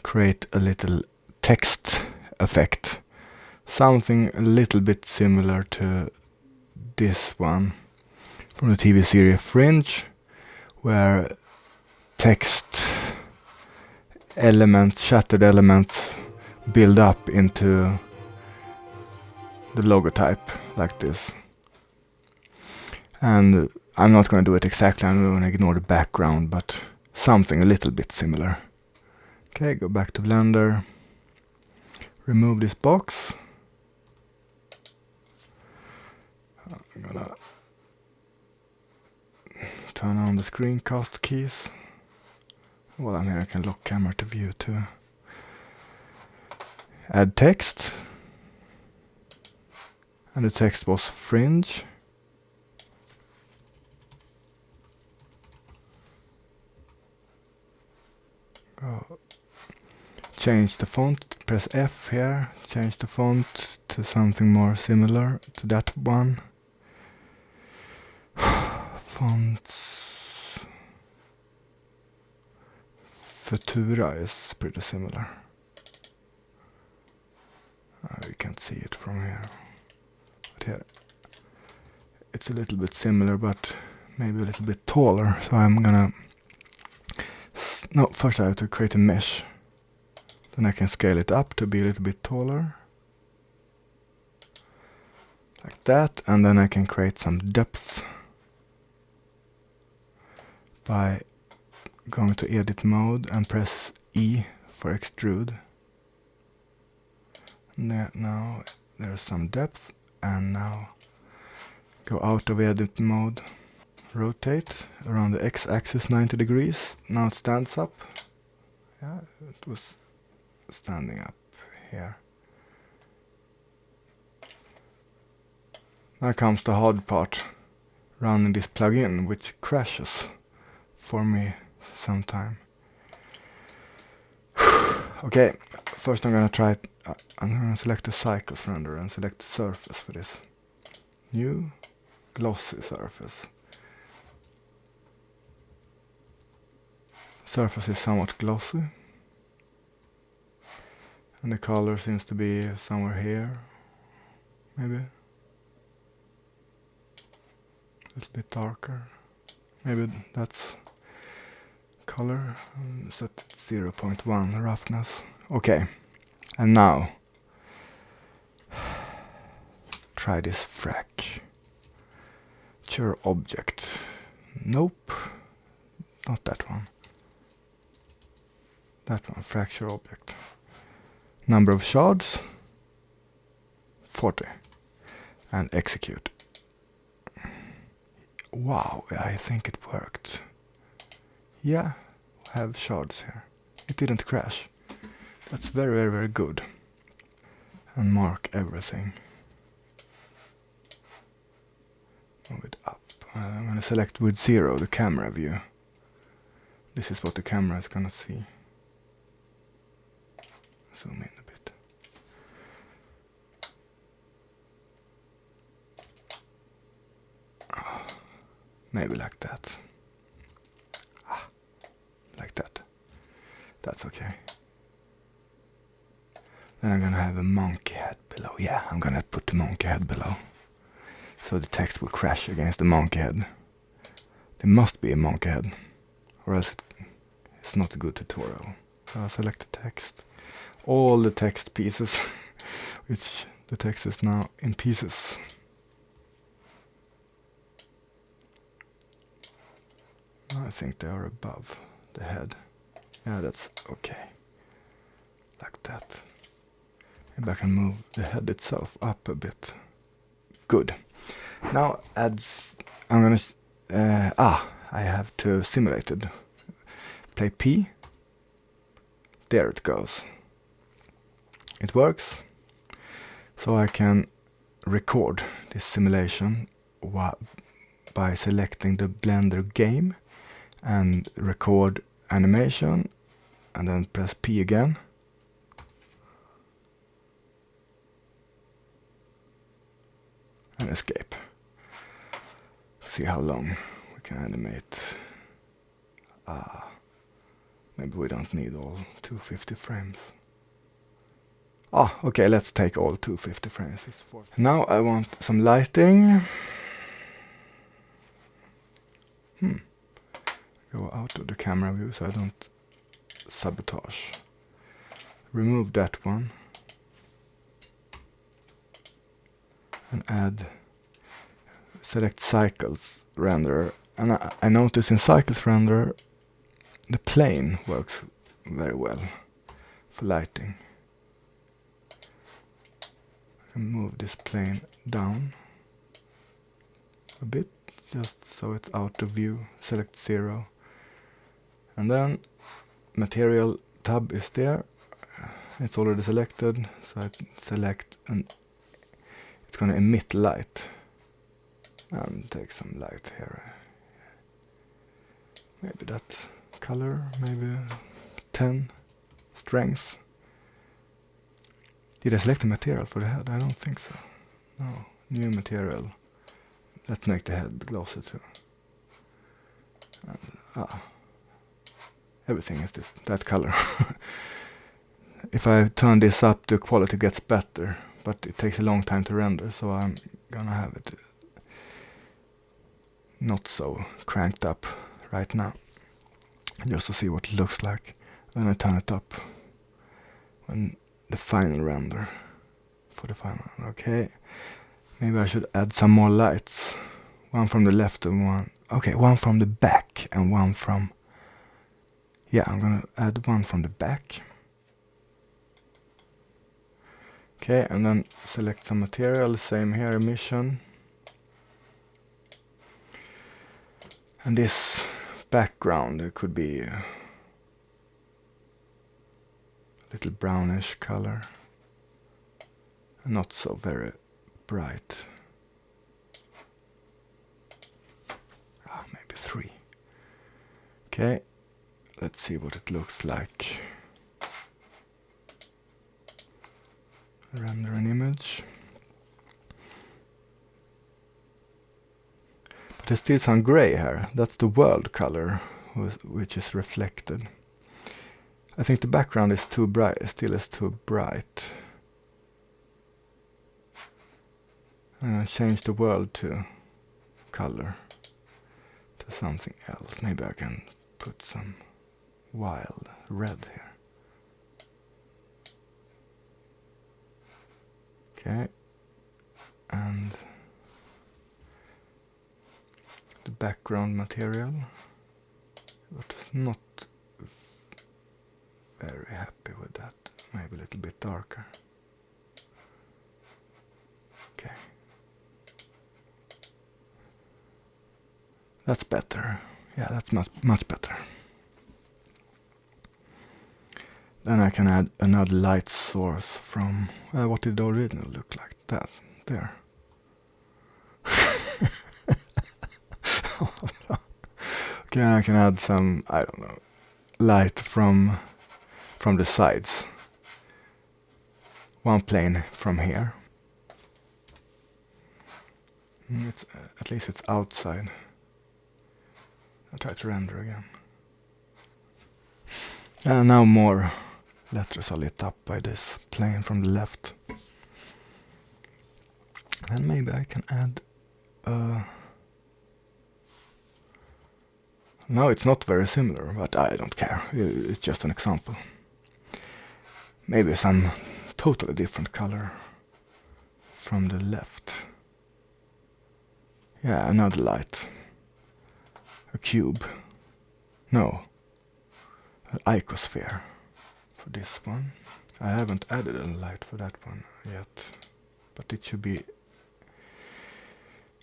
create a little text effect. Something a little bit similar to this one from the TV series Fringe, where text elements, shattered elements, build up into the logotype like this. And I'm not going to do it exactly, I'm going to ignore the background, but something a little bit similar. Okay, go back to Blender, remove this box. I'm gonna turn on the screencast keys. While I'm here, I can lock camera to view too. Add text. And the text was Fringe. Go. Change the font, press F here. Change the font to something more similar to that one. Fonts. Futura is pretty similar. You can't see it from here. But here it's a little bit similar, but maybe a little bit taller. So I'm gonna... No, first I have to create a mesh. Then I can scale it up to be a little bit taller. Like that. And then I can create some depth by going to edit mode and press E for extrude. Now there's some depth, and now go out of edit mode, rotate around the x-axis 90 degrees. Now it stands up. Yeah, it was standing up here. Now comes the hard part, running this plugin, which crashes for me sometime. Okay, first I'm gonna try it. I'm gonna select the cycles render and select the surface for this. New glossy surface. Surface is somewhat glossy. And the color seems to be somewhere here. Maybe. A little bit darker. Maybe that's color. Set it 0.1 roughness. Okay. And now try this fracture object. Nope. Not that one. That one, fracture object. Number of shards 40. And execute. Wow, I think it worked. Yeah, I have shards here. It didn't crash. That's very, very, very good. And mark everything. Move it up. I'm going to select with 0 the camera view. This is what the camera is going to see. Zoom in a bit. Maybe like that. Like that. That's okay. Then I'm gonna have a monkey head below. Yeah, I'm gonna put the monkey head below. So the text will crash against the monkey head. There must be a monkey head, or else it's not a good tutorial. So I select the text. All the text pieces, which the text is now in pieces. I think they are above the head. Yeah, that's okay. Like that. Maybe I can move the head itself up a bit. Good. Now I'm gonna I have to simulate it. Play P. There it goes. It works. So I can record this simulation by selecting the Blender game and record animation, and then press P again. And escape. See how long we can animate. Maybe we don't need all 250 frames. Ah, okay, let's take all 250 frames. Now I want some lighting. Go out of the camera view so I don't sabotage. Remove that one. And add, select cycles renderer. And I notice in cycles renderer, the plane works very well for lighting. I can move this plane down a bit, just so it's out of view. Select 0. And then material tab is there. It's already selected, so I select and it's going to emit light. And take some light here. Maybe that color, maybe 10 strength. Did I select a material for the head? I don't think so. No, new material. Let's make the head glossy too. And, everything is that color. If I turn this up, the quality gets better, but it takes a long time to render, so I'm gonna have it not so cranked up right now, just to see what it looks like. Then I turn it up when the final render for the final. Okay, maybe I should add some more lights. One from the left and one. Okay, one from the back and one from. Yeah, I'm gonna add one from the back. Okay, and then select some material. Same here, emission. And this background could be a little brownish color. Not so very bright. Maybe 3. Okay, let's see what it looks like. Render an image. But there's still some gray here. That's the world color, which is reflected. I think the background is too bright. Still is too bright. I'm gonna change the world to color, to something else. Maybe I can put some wild red here. Okay, and the background material, but not very happy with that. Maybe a little bit darker. Okay, that's better. Yeah, that's much better. Then I can add another light source from what did the original look like? That there. Okay, I can add some, I don't know, light from the sides. One plane from here. It's at least it's outside. I'll try to render again. And now more letters are lit up by this plane from the left. Then maybe I can add. No, it's not very similar, but I don't care. It's just an example. Maybe some totally different color from the left. Yeah, another light. A cube. No. An icosphere for this one. I haven't added a light for that one yet. But it should be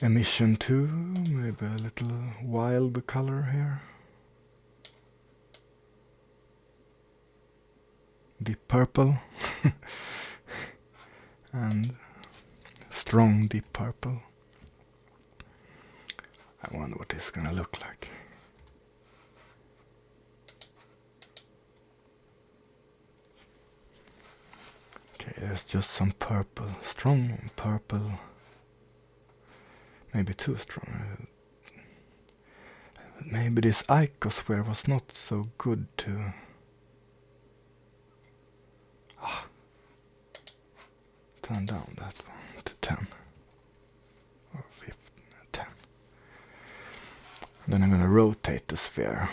emission 2. Maybe a little wild color here. Deep purple. And strong deep purple. I wonder what this is gonna look like. Okay, there's just some purple, strong purple. Maybe too strong. maybe this icosphere was not so good to... turn down that one to 10. Or 15, 10. Then I'm going to rotate the sphere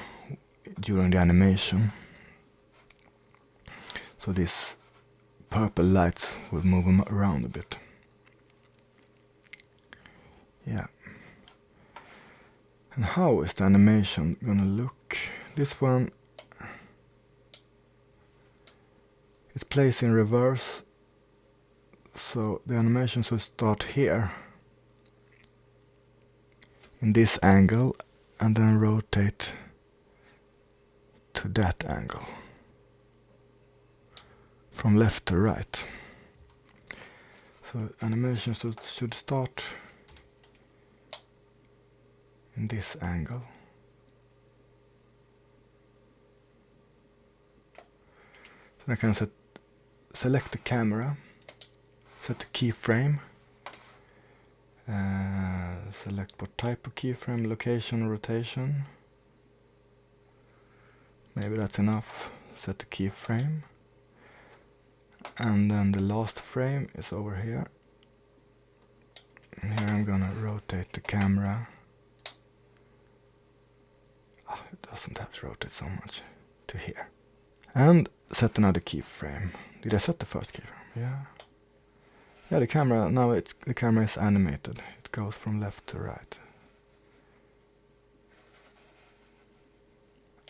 during the animation. So these purple lights will move them around a bit. Yeah. And how is the animation gonna look? This one is placed in reverse, so the animation should start here in this angle and then rotate to that angle from left to right. So animation should start in this angle. So I can select the camera, set the keyframe, select what type of keyframe, location, rotation. Maybe that's enough. Set the keyframe. And then the last frame is over here. And here I'm gonna rotate the camera. It doesn't have to rotate so much to here. And set another keyframe. Did I set the first keyframe? Yeah. Yeah, the camera, now the camera is animated. It goes from left to right.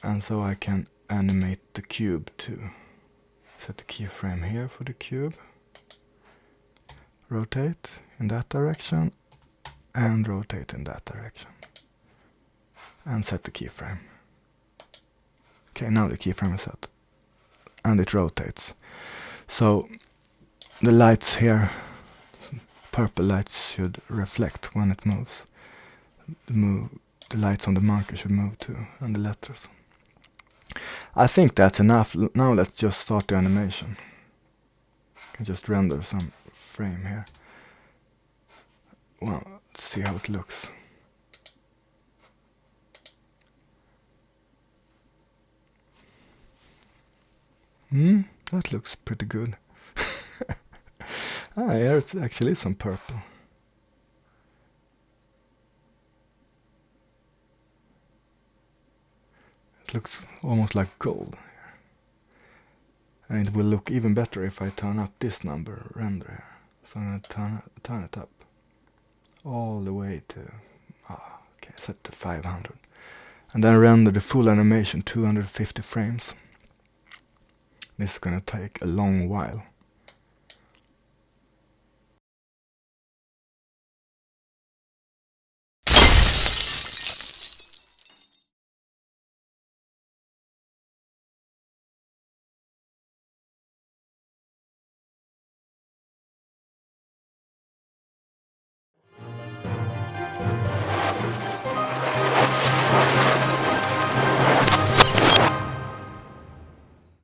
And so I can animate the cube too. Set the keyframe here for the cube. Rotate in that direction and rotate in that direction. And set the keyframe. Okay, now the keyframe is set. And it rotates. So the lights here, purple lights, should reflect when it moves. The lights on the marker should move too, and the letters. I think that's enough. Now let's just start the animation. I can just render some frame here. Well, let's see how it looks. That looks pretty good. Here it actually is some purple. It looks almost like gold. And it will look even better if I turn up this number render here. So I'm going to turn it up all the way to, okay, set to 500. And then render the full animation, 250 frames. This is going to take a long while.